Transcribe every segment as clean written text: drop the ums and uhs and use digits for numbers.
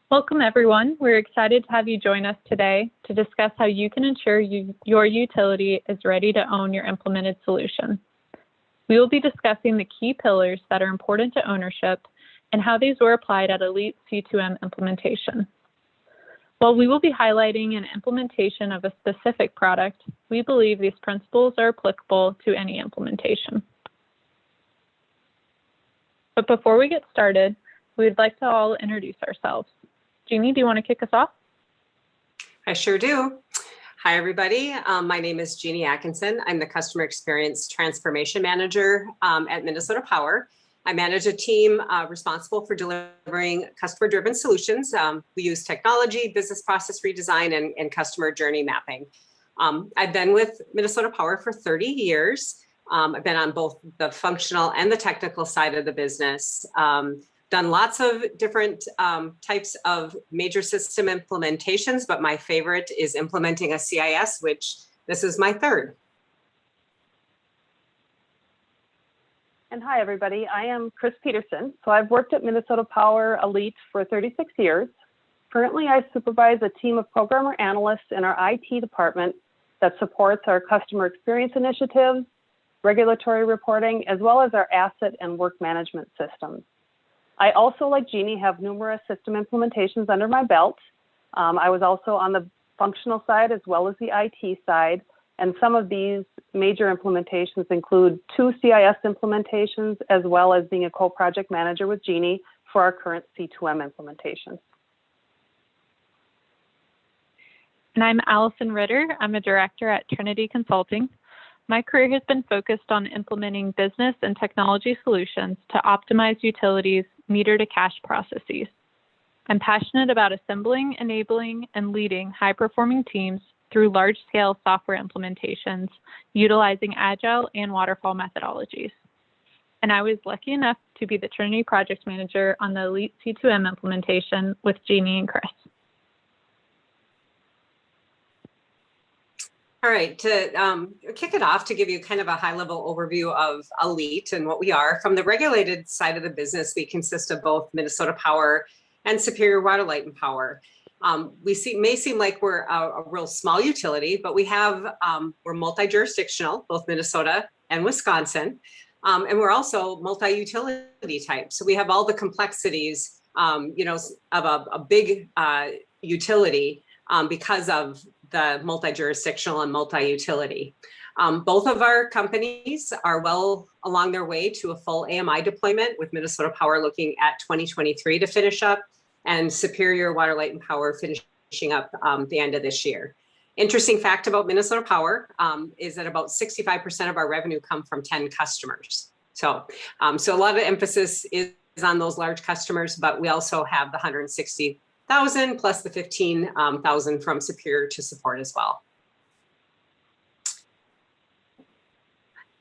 Welcome, everyone. We're excited to have you join us today to discuss how you can ensure your utility is ready to own your implemented solution. We will be discussing the key pillars that are important to ownership and how these were applied at ALLETE C2M implementation. While we will be highlighting an implementation of a specific product, we believe these principles are applicable to any implementation. But before we get started, we'd like to all introduce ourselves. Jeannie, do you want to kick us off? I sure do. Hi, everybody. My name is Jeannie Atkinson. I'm the Customer Experience Transformation Manager at Minnesota Power. I manage a team responsible for delivering customer-driven solutions. We use technology, business process redesign, and customer journey mapping. I've been with Minnesota Power for 30 years. I've been on both the functional and the technical side of the business. Done lots of different types of major system implementations, but my favorite is implementing a CIS, which this is my third. And hi, everybody. I am Chris Peterson. So I've worked at Minnesota Power ALLETE for 36 years. Currently, I supervise a team of programmer analysts in our IT department that supports our customer experience initiatives, regulatory reporting, as well as our asset and work management systems. I also, like Jeannie, have numerous system implementations under my belt. I was also on the functional side as well as the IT side, and some of these major implementations include 2 CIS implementations, as well as being a co-project manager with Jeannie for our current C2M implementation. And I'm Allison Ritter. I'm a director at Triniti Consulting. My career has been focused on implementing business and technology solutions to optimize utilities' meter-to-cash processes. I'm passionate about assembling, enabling, and leading high-performing teams through large-scale software implementations utilizing agile and waterfall methodologies. And I was lucky enough to be the Triniti project manager on the ALLETE C2M implementation with Jeannie and Chris. All right, to kick it off, to give you kind of a high-level overview of ALLETE and what we are, from the regulated side of the business, we consist of both Minnesota Power and Superior Water, Light, and Power. May seem like we're a real small utility, but we're multi-jurisdictional, both Minnesota and Wisconsin, and we're also multi-utility type. So we have all the complexities, of a big utility because of the multi-jurisdictional and multi-utility. Both of our companies are well along their way to a full AMI deployment, with Minnesota Power looking at 2023 to finish up, and Superior Water, Light, and Power finishing up the end of this year. Interesting fact about Minnesota Power is that about 65% of our revenue come from 10 customers. So a lot of emphasis is on those large customers, but we also have the 160,000 plus the 15,000 from Superior to support as well.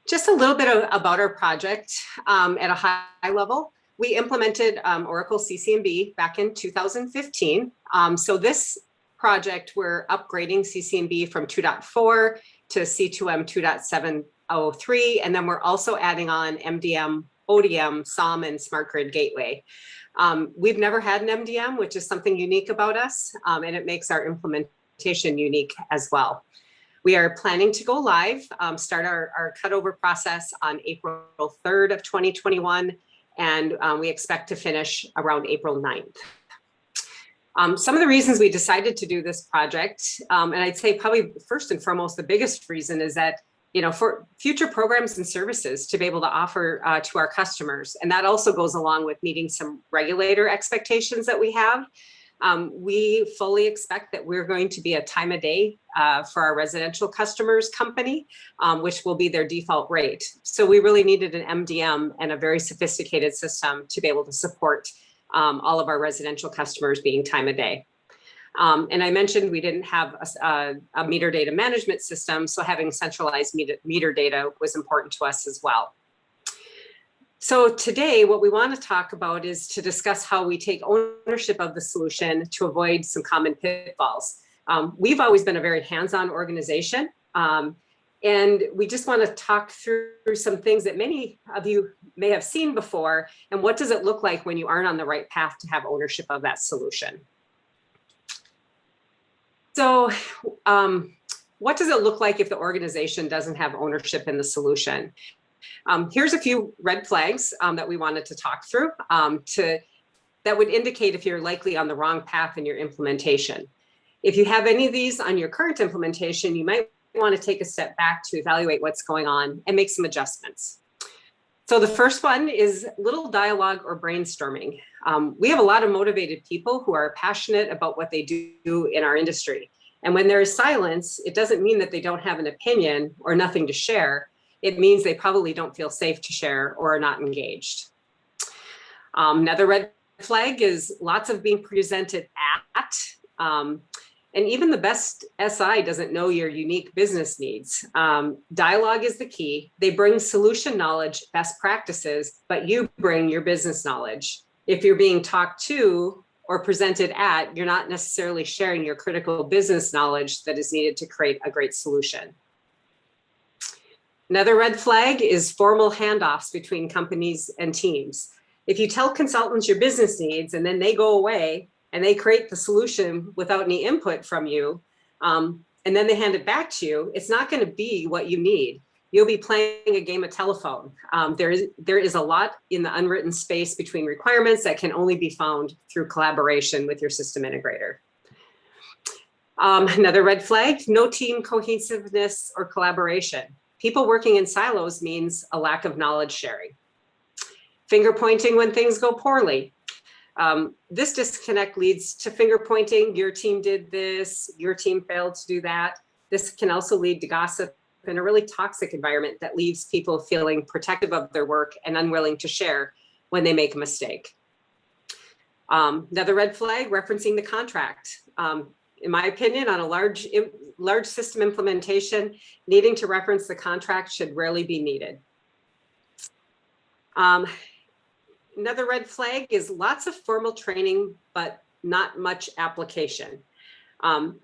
Just a little bit about our project at a high level. We implemented Oracle CC&B back in 2015. So this project, we're upgrading CC&B from 2.4 to C2M 2.703, and then we're also adding on MDM, ODM, SOM, and Smart Grid Gateway. We've never had an MDM, which is something unique about us, and it makes our implementation unique as well. We are planning to go live, start our cutover process on April 3rd of 2021, and we expect to finish around April 9th. Some of the reasons we decided to do this project, and I'd say probably first and foremost, the biggest reason is that for future programs and services to be able to offer to our customers. And that also goes along with meeting some regulator expectations that we have. We fully expect that we're going to be a time of day for our residential customers company, which will be their default rate. So we really needed an MDM and a very sophisticated system to be able to support all of our residential customers being time of day. And I mentioned we didn't have a meter data management system, so having centralized meter data was important to us as well. So today, what we want to talk about is to discuss how we take ownership of the solution to avoid some common pitfalls. We've always been a very hands-on organization, and we just want to talk through some things that many of you may have seen before, and what does it look like when you aren't on the right path to have ownership of that solution. So what does it look like if the organization doesn't have ownership in the solution? Here's a few red flags that we wanted to talk through that would indicate if you're likely on the wrong path in your implementation. If you have any of these on your current implementation, you might want to take a step back to evaluate what's going on and make some adjustments. So the first one is little dialogue or brainstorming. We have a lot of motivated people who are passionate about what they do in our industry. And when there is silence, it doesn't mean that they don't have an opinion or nothing to share. It means they probably don't feel safe to share or are not engaged. Another red flag is lots of being presented at, and even the best SI doesn't know your unique business needs. Dialogue is the key. They bring solution knowledge, best practices, but you bring your business knowledge. If you're being talked to or presented at, you're not necessarily sharing your critical business knowledge that is needed to create a great solution. Another red flag is formal handoffs between companies and teams. If you tell consultants your business needs and then they go away and they create the solution without any input from you, and then they hand it back to you, it's not going to be what you need. You'll be playing a game of telephone. There is a lot in the unwritten space between requirements that can only be found through collaboration with your system integrator. Another red flag, no team cohesiveness or collaboration. People working in silos means a lack of knowledge sharing. Finger pointing when things go poorly. This disconnect leads to finger pointing. Your team did this, your team failed to do that. This can also lead to gossip and a really toxic environment that leaves people feeling protective of their work and unwilling to share when they make a mistake. Another red flag, referencing the contract. In my opinion, on a large system implementation, needing to reference the contract should rarely be needed. Another red flag is lots of formal training, but not much application.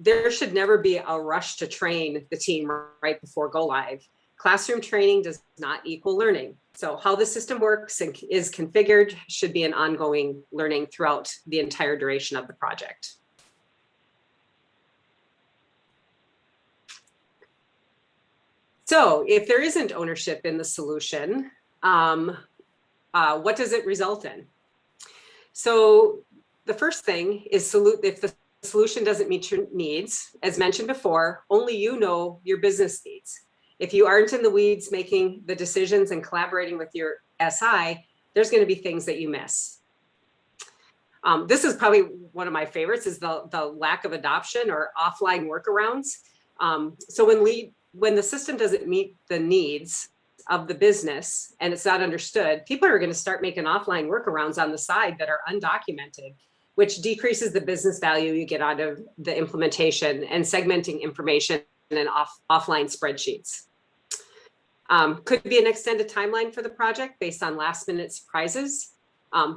There should never be a rush to train the team right before go live. Classroom training does not equal learning. So how the system works and is configured should be an ongoing learning throughout the entire duration of the project. So if there isn't ownership in the solution, what does it result in? So the first thing is if the solution doesn't meet your needs, as mentioned before, only you know your business needs. If you aren't in the weeds making the decisions and collaborating with your SI, there's going to be things that you miss. This is probably one of my favorites, is the lack of adoption or offline workarounds. So when the system doesn't meet the needs of the business and it's not understood, people are going to start making offline workarounds on the side that are undocumented, which decreases the business value you get out of the implementation and segmenting information in offline spreadsheets. Could be an extended timeline for the project based on last minute surprises.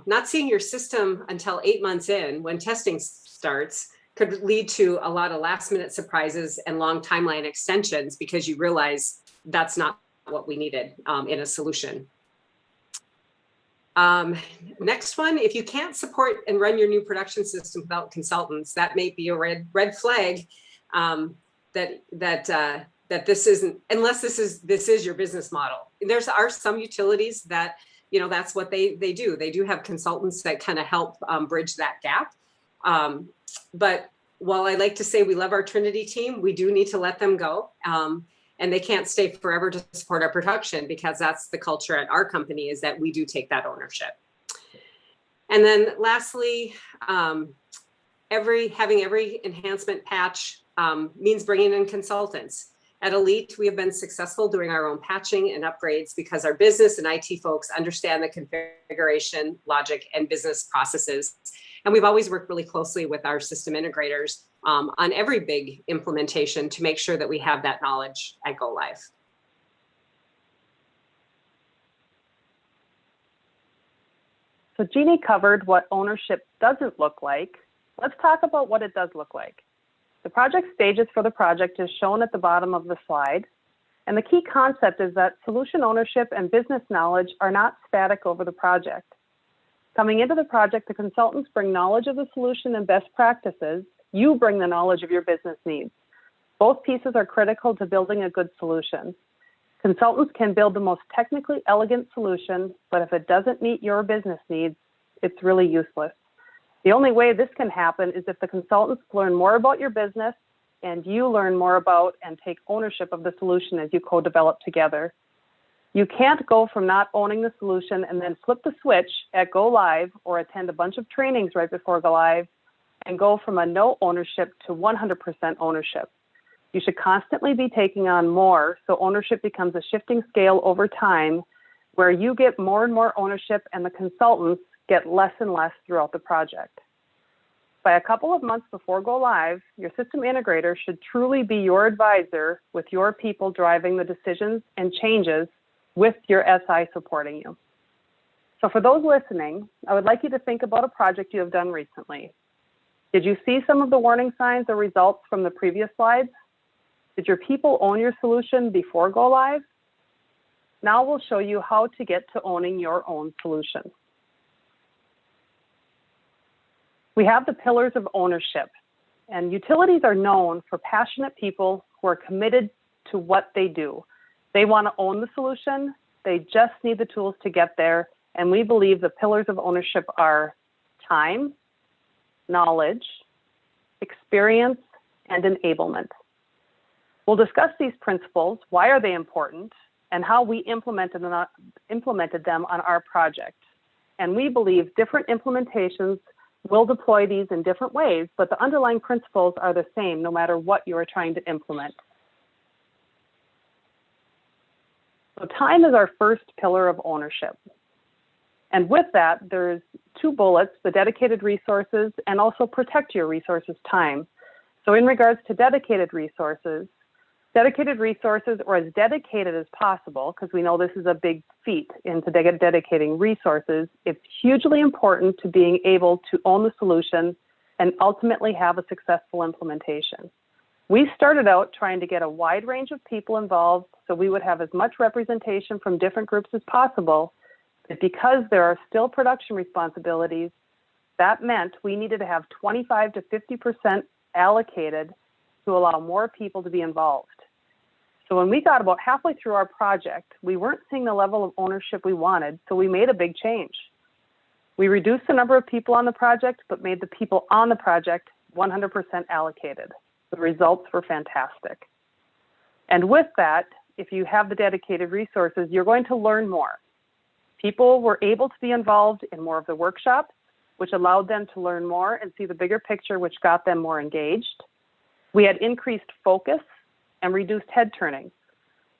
Not seeing your system until 8 months in when testing starts could lead to a lot of last minute surprises and long timeline extensions because you realize that's not what we needed in a solution. Next one, if you can't support and run your new production system without consultants, that may be a red flag that this isn't, unless this is your business model. There are some utilities that, that's what they do. They do have consultants that kind of help bridge that gap. But while I like to say we love our Triniti team, we do need to let them go. And they can't stay forever to support our production, because that's the culture at our company, is that we do take that ownership. And then lastly, having every enhancement patch means bringing in consultants. At ALLETE, we have been successful doing our own patching and upgrades because our business and IT folks understand the configuration, logic, and business processes. And we've always worked really closely with our system integrators on every big implementation to make sure that we have that knowledge at go live. So Jeannie covered what ownership doesn't look like. Let's talk about what it does look like. The project stages for the project is shown at the bottom of the slide. And the key concept is that solution ownership and business knowledge are not static over the project. Coming into the project, the consultants bring knowledge of the solution and best practices, You bring the knowledge of your business needs. Both pieces are critical to building a good solution. Consultants can build the most technically elegant solution, but if it doesn't meet your business needs, it's really useless. The only way this can happen is if the consultants learn more about your business and you learn more about and take ownership of the solution as you co-develop together. You can't go from not owning the solution and then flip the switch at go live or attend a bunch of trainings right before go live and go from a no ownership to 100% ownership. You should constantly be taking on more so ownership becomes a shifting scale over time where you get more and more ownership and the consultants get less and less throughout the project. By a couple of months before go live, your system integrator should truly be your advisor with your people driving the decisions and changes with your SI supporting you. So for those listening, I would like you to think about a project you have done recently. Did you see some of the warning signs or results from the previous slides? Did your people own your solution before go live? Now we'll show you how to get to owning your own solution. We have the pillars of ownership, and utilities are known for passionate people who are committed to what they do. They want to own the solution, they just need the tools to get there, and we believe the pillars of ownership are time, knowledge, experience, and enablement. We'll discuss these principles, why are they important, and how we implemented them on our project. And we believe different implementations will deploy these in different ways, but the underlying principles are the same no matter what you are trying to implement. So time is our first pillar of ownership. And with that, there's two bullets, the dedicated resources and also protect your resources time. So in regards to dedicated resources, or as dedicated as possible, because we know this is a big feat into dedicating resources, it's hugely important to being able to own the solution and ultimately have a successful implementation. We started out trying to get a wide range of people involved so we would have as much representation from different groups as possible, but because there are still production responsibilities, that meant we needed to have 25 to 50% allocated to allow more people to be involved. So when we got about halfway through our project, we weren't seeing the level of ownership we wanted, so we made a big change. We reduced the number of people on the project, but made the people on the project 100% allocated. The results were fantastic. And with that, if you have the dedicated resources, you're going to learn more. People were able to be involved in more of the workshops, which allowed them to learn more and see the bigger picture, which got them more engaged. We had increased focus and reduced head turning.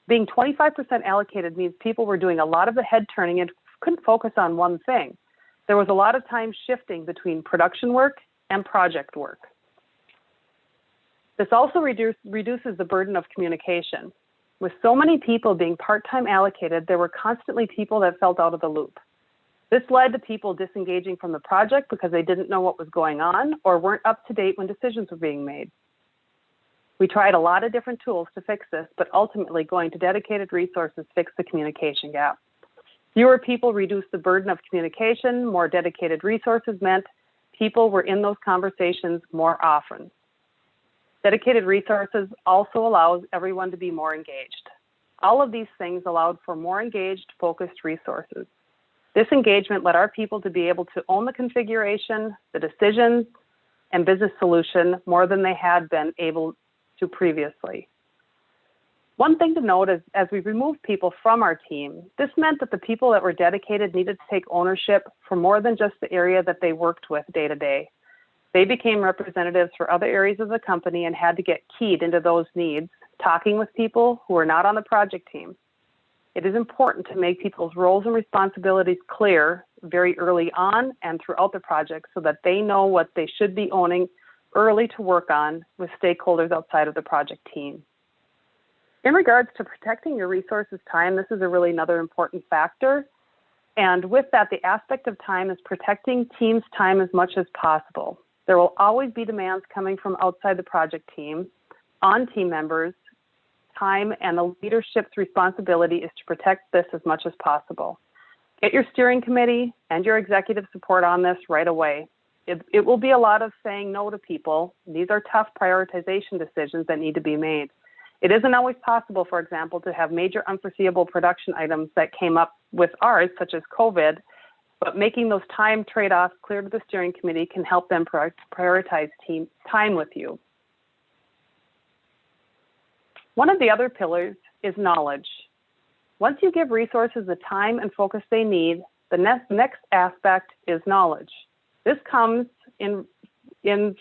Being 25% allocated means people were doing a lot of the head turning and couldn't focus on one thing. There was a lot of time shifting between production work and project work. This also reduces the burden of communication. With so many people being part-time allocated, there were constantly people that felt out of the loop. This led to people disengaging from the project because they didn't know what was going on or weren't up to date when decisions were being made. We tried a lot of different tools to fix this, but ultimately going to dedicated resources fixed the communication gap. Fewer people reduced the burden of communication. More dedicated resources meant people were in those conversations more often. Dedicated resources also allows everyone to be more engaged. All of these things allowed for more engaged, focused resources. This engagement led our people to be able to own the configuration, the decisions, and business solution more than they had been able to previously. One thing to note is as we removed people from our team, this meant that the people that were dedicated needed to take ownership for more than just the area that they worked with day to day. They became representatives for other areas of the company and had to get keyed into those needs, talking with people who are not on the project team. It is important to make people's roles and responsibilities clear very early on and throughout the project so that they know what they should be owning early to work on with stakeholders outside of the project team. In regards to protecting your resources time, this is another important factor. And with that, the aspect of time is protecting team's time as much as possible. There will always be demands coming from outside the project team on team members' time, and the leadership's responsibility is to protect this as much as possible. Get your steering committee and your executive support on this right away. It will be a lot of saying no to people. These are tough prioritization decisions that need to be made. It isn't always possible, for example, to have major unforeseeable production items that came up with ours, such as COVID, but making those time trade-offs clear to the steering committee can help them prioritize team time with you. One of the other pillars is knowledge. Once you give resources the time and focus they need, the next aspect is knowledge. This comes in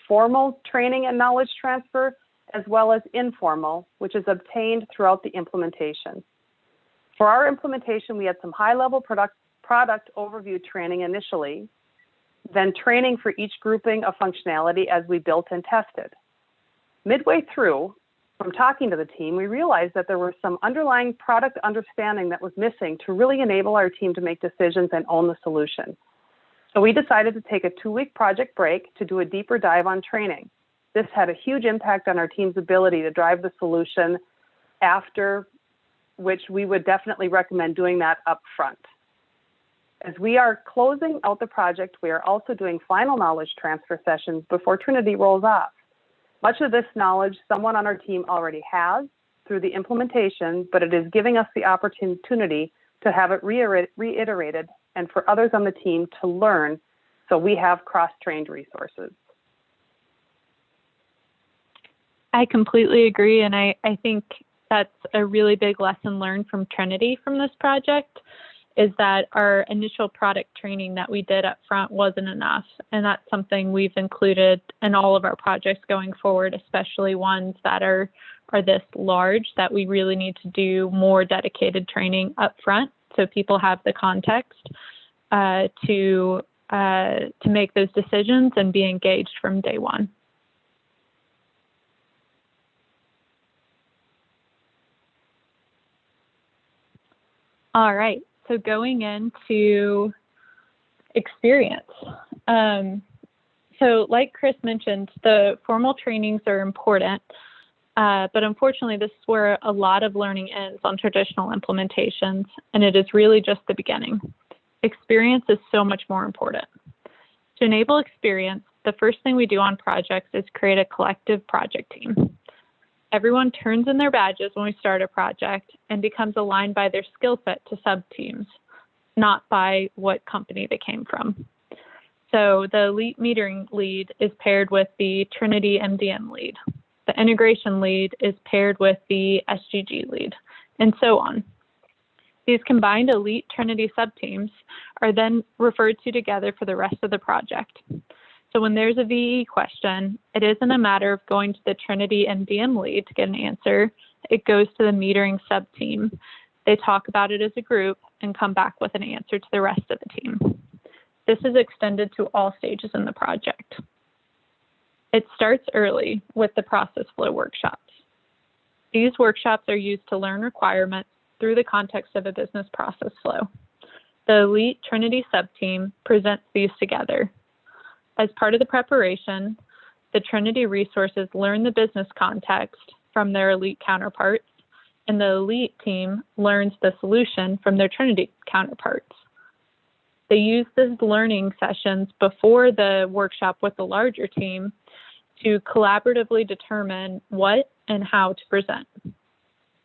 formal training and knowledge transfer, as well as informal, which is obtained throughout the implementation. For our implementation, we had some high-level product overview training initially, then training for each grouping of functionality as we built and tested. Midway through, from talking to the team, we realized that there were some underlying product understanding that was missing to really enable our team to make decisions and own the solution. So we decided to take a 2-week project break to do a deeper dive on training. This had a huge impact on our team's ability to drive the solution, after which we would definitely recommend doing that up front. As we are closing out the project, we are also doing final knowledge transfer sessions before Triniti rolls off. Much of this knowledge someone on our team already has through the implementation, but it is giving us the opportunity to have it reiterated and for others on the team to learn, so we have cross-trained resources. I completely agree, and I think that's a really big lesson learned from Triniti from this project, is that our initial product training that we did up front wasn't enough. And that's something we've included in all of our projects going forward, especially ones that are this large, that we really need to do more dedicated training up front so people have the context to make those decisions and be engaged from day one. All right. So going into experience. So like Chris mentioned, the formal trainings are important, but unfortunately, this is where a lot of learning ends on traditional implementations, and it is really just the beginning. Experience is so much more important. To enable experience, the first thing we do on projects is create a collective project team. Everyone turns in their badges when we start a project and becomes aligned by their skill set to sub-teams, not by what company they came from. So the ALLETE metering lead is paired with the Triniti MDM lead. The integration lead is paired with the SGG lead, and so on. These combined ALLETE Triniti sub-teams are then referred to together for the rest of the project. So when there's a VE question, it isn't a matter of going to the Triniti MDM lead to get an answer. It goes to the metering sub-team. They talk about it as a group and come back with an answer to the rest of the team. This is extended to all stages in the project. It starts early with the process flow workshops. These workshops are used to learn requirements through the context of a business process flow. The ALLETE Triniti sub-team presents these together. As part of the preparation, the Triniti resources learn the business context from their ALLETE counterparts, and the ALLETE team learns the solution from their Triniti counterparts. They use these learning sessions before the workshop with the larger team to collaboratively determine what and how to present.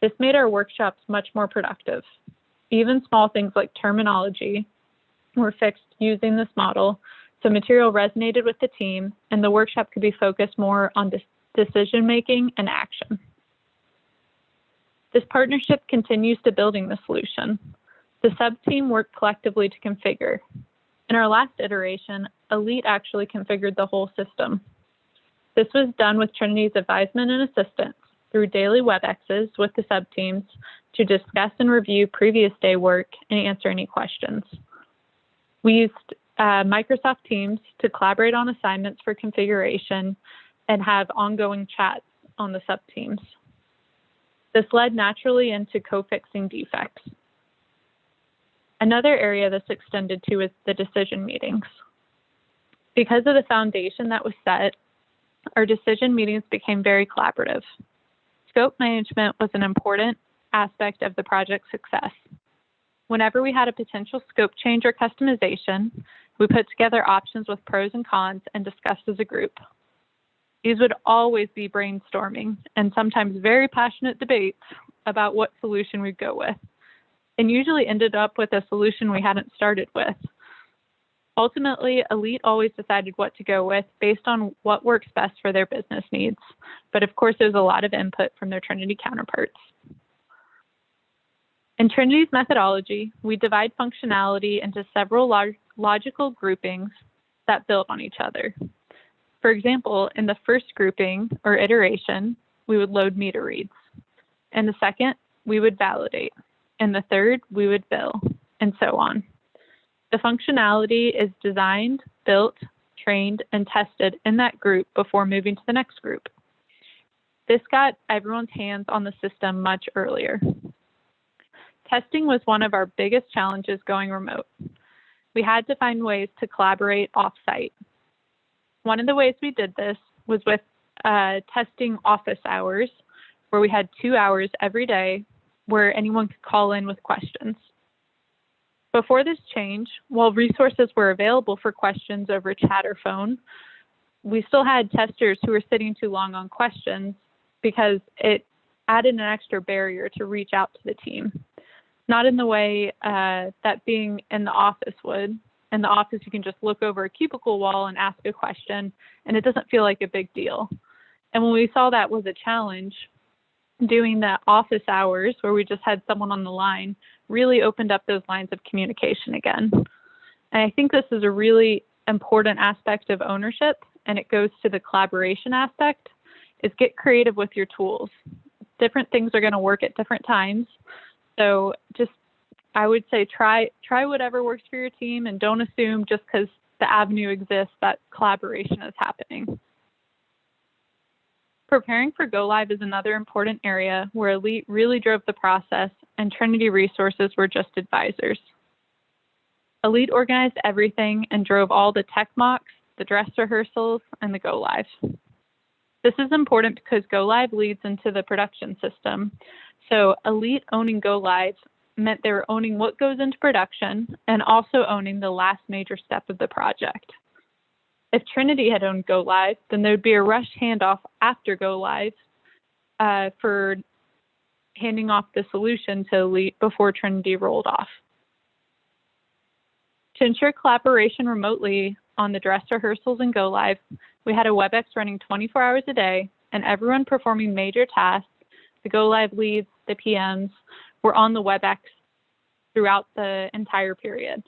This made our workshops much more productive. Even small things like terminology were fixed using this model, so material resonated with the team, and the workshop could be focused more on decision-making and action. This partnership continues to building the solution. The sub-team worked collectively to configure. In our last iteration, ALLETE actually configured the whole system. This was done with Triniti's advisement and assistance through daily WebExes with the sub-teams to discuss and review previous day work and answer any questions. We used Microsoft Teams to collaborate on assignments for configuration and have ongoing chats on the sub-teams. This led naturally into co-fixing defects. Another area this extended to is the decision meetings. Because of the foundation that was set, our decision meetings became very collaborative. Scope management was an important aspect of the project's success. Whenever we had a potential scope change or customization, We put together options with pros and cons and discussed as a group. These would always be brainstorming and sometimes very passionate debates about what solution we'd go with, and usually ended up with a solution we hadn't started with. Ultimately, ALLETE always decided what to go with based on what works best for their business needs, but of course there's a lot of input from their Triniti counterparts. In Trinity's methodology, we divide functionality into several logical groupings that build on each other. For example, in the first grouping or iteration, we would load meter reads. In the second, we would validate. In the third, we would bill, and so on. The functionality is designed, built, trained, and tested in that group before moving to the next group. This got everyone's hands on the system much earlier. Testing was one of our biggest challenges going remote. We had to find ways to collaborate off-site. One of the ways we did this was with testing office hours, where we had 2 hours every day where anyone could call in with questions. Before this change, while resources were available for questions over chat or phone, we still had testers who were sitting too long on questions because it added an extra barrier to reach out to the team. Not in the way that being in the office would. In the office, you can just look over a cubicle wall and ask a question, and it doesn't feel like a big deal. And when we saw that was a challenge, doing the office hours where we just had someone on the line really opened up those lines of communication again. And I think this is a really important aspect of ownership, and it goes to the collaboration aspect, is get creative with your tools. Different things are going to work at different times. So just, I would say, try whatever works for your team, and don't assume just because the avenue exists that collaboration is happening. Preparing for go live is another important area where ALLETE really drove the process and Triniti resources were just advisors. ALLETE organized everything and drove all the tech mocks, the dress rehearsals, and the go live. This is important because go live leads into the production system. So ALLETE owning go live meant they were owning what goes into production and also owning the last major step of the project. If Triniti had owned go live, then there would be a rushed handoff after go live for handing off the solution to ALLETE before Triniti rolled off. To ensure collaboration remotely on the dress rehearsals and go live, we had a WebEx running 24 hours a day, and everyone performing major tasks, the go live leads, the PMs, were on the WebEx throughout the entire period.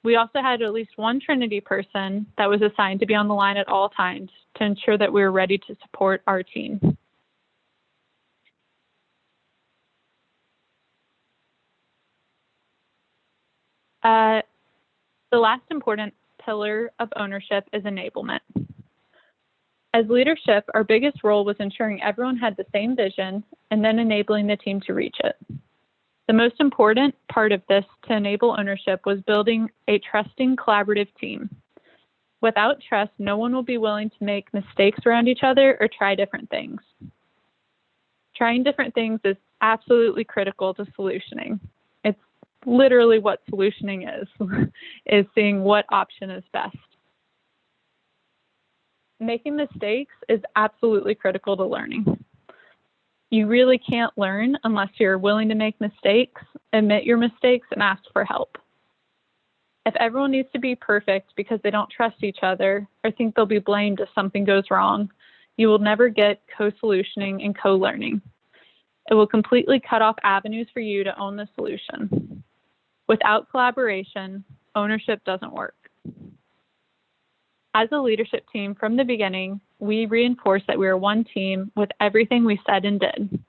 We also had at least one Triniti person that was assigned to be on the line at all times to ensure that we were ready to support our team. The last important pillar of ownership is enablement. As leadership, our biggest role was ensuring everyone had the same vision and then enabling the team to reach it. The most important part of this to enable ownership was building a trusting, collaborative team. Without trust, no one will be willing to make mistakes around each other or try different things. Trying different things is absolutely critical to solutioning. It's literally what solutioning is seeing what option is best. Making mistakes is absolutely critical to learning. You really can't learn unless you're willing to make mistakes, admit your mistakes, and ask for help. If everyone needs to be perfect because they don't trust each other or think they'll be blamed if something goes wrong, you will never get co-solutioning and co-learning. It will completely cut off avenues for you to own the solution. Without collaboration, ownership doesn't work. As a leadership team from the beginning, we reinforced that we were one team with everything we said and did.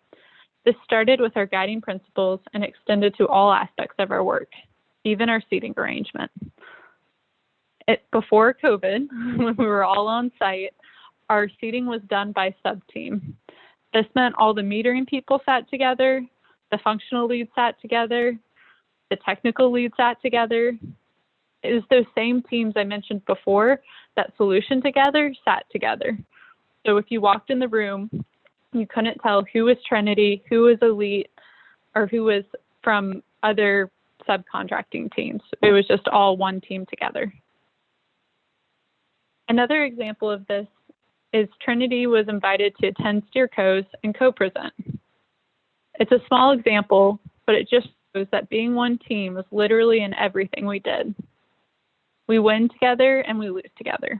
This started with our guiding principles and extended to all aspects of our work, even our seating arrangement. Before COVID, when we were all on site, our seating was done by sub-team. This meant all the metering people sat together, the functional leads sat together, the technical leads sat together. It was those same teams I mentioned before that solution together sat together. So if you walked in the room, you couldn't tell who was Triniti, who was ALLETE, or who was from other subcontracting teams. It was just all one team together. Another example of this is Trinity was invited to attend SteerCo's and co-present. It's a small example, but it just shows that being one team was literally in everything we did. We win together and we lose together.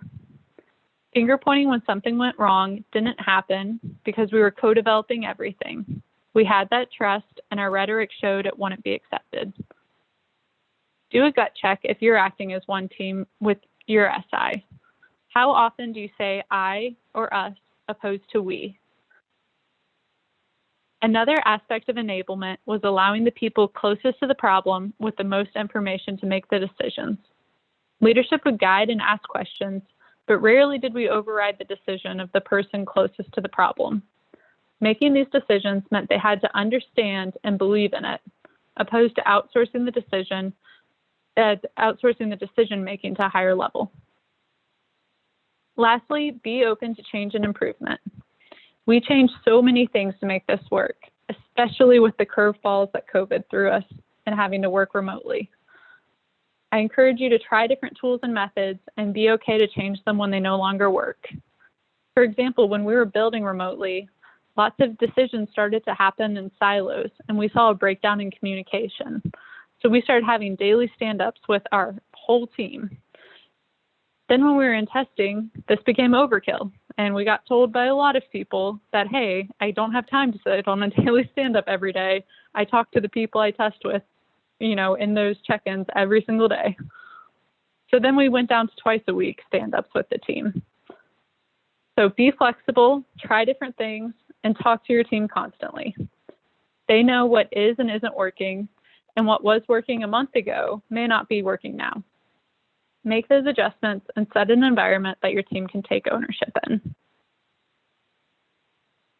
Finger pointing when something went wrong didn't happen because we were co-developing everything. We had that trust and our rhetoric showed it wouldn't be accepted. Do a gut check if you're acting as one team with your SI. How often do you say I or us opposed to we? Another aspect of enablement was allowing the people closest to the problem with the most information to make the decisions. Leadership would guide and ask questions, but rarely did we override the decision of the person closest to the problem. Making these decisions meant they had to understand and believe in it, opposed to outsourcing the decision-making to a higher level. Lastly, be open to change and improvement. We changed so many things to make this work, especially with the curveballs that COVID threw us and having to work remotely. I encourage you to try different tools and methods and be okay to change them when they no longer work. For example, when we were building remotely, lots of decisions started to happen in silos and we saw a breakdown in communication. So we started having daily stand-ups with our whole team. Then when we were in testing, this became overkill. And we got told by a lot of people that, hey, I don't have time to sit on a daily stand-up every day. I talk to the people I test with, in those check-ins every single day. So then we went down to twice a week stand-ups with the team. So be flexible, try different things, and talk to your team constantly. They know what is and isn't working, and what was working a month ago may not be working now. Make those adjustments and set an environment that your team can take ownership in.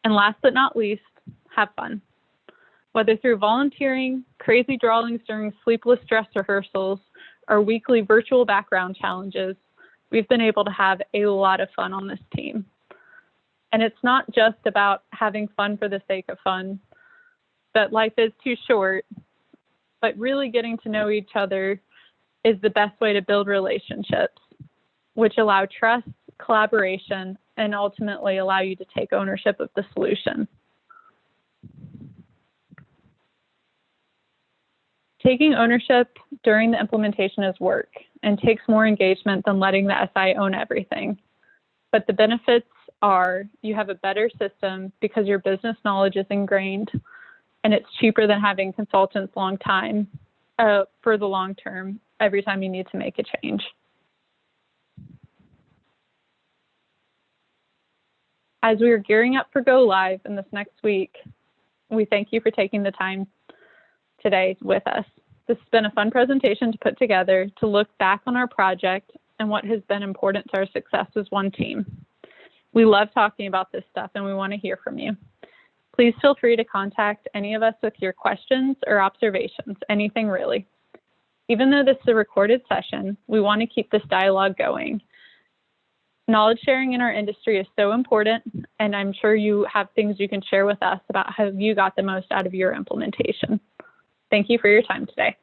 And last but not least, have fun. Whether through volunteering, crazy drawings during sleepless dress rehearsals, or weekly virtual background challenges, we've been able to have a lot of fun on this team. And it's not just about having fun for the sake of fun, that life is too short, but really getting to know each other is the best way to build relationships, which allow trust, collaboration, and ultimately allow you to take ownership of the solution. Taking ownership during the implementation is work and takes more engagement than letting the SI own everything. But the benefits are you have a better system because your business knowledge is ingrained, and it's cheaper than having consultants for the long term every time you need to make a change. As we are gearing up for Go Live in this next week, we thank you for taking the time today with us. This has been a fun presentation to put together to look back on our project and what has been important to our success as one team. We love talking about this stuff and we want to hear from you. Please feel free to contact any of us with your questions or observations, anything really. Even though this is a recorded session, we want to keep this dialogue going. Knowledge sharing in our industry is so important, and I'm sure you have things you can share with us about how you got the most out of your implementation. Thank you for your time today.